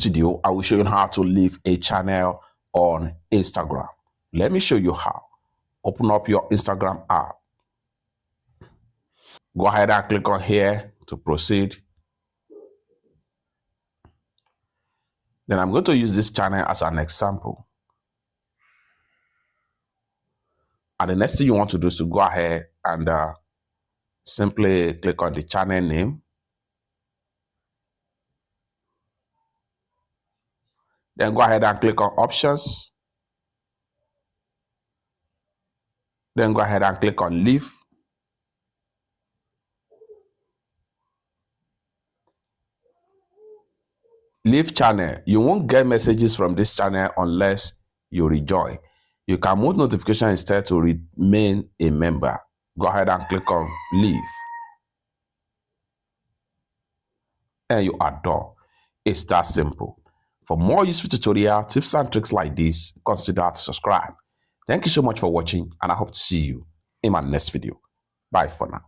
video, I will show you how to leave a channel on Instagram. Let me show you how. Open up your Instagram app. Go ahead and click on here to proceed. Then I'm going to use this channel as an example. And the next thing you want to do is to go ahead and simply click on the channel name. Then go ahead and click on options. Then go ahead and click on leave. Leave channel. You won't get messages from this channel unless you rejoin. You can move notification instead to remain a member. Go ahead and click on leave. And you are done. It's that simple. For more useful tutorial tips and tricks like this, consider to subscribe. Thank you so much for watching, and I hope to see you in my next video. Bye for now.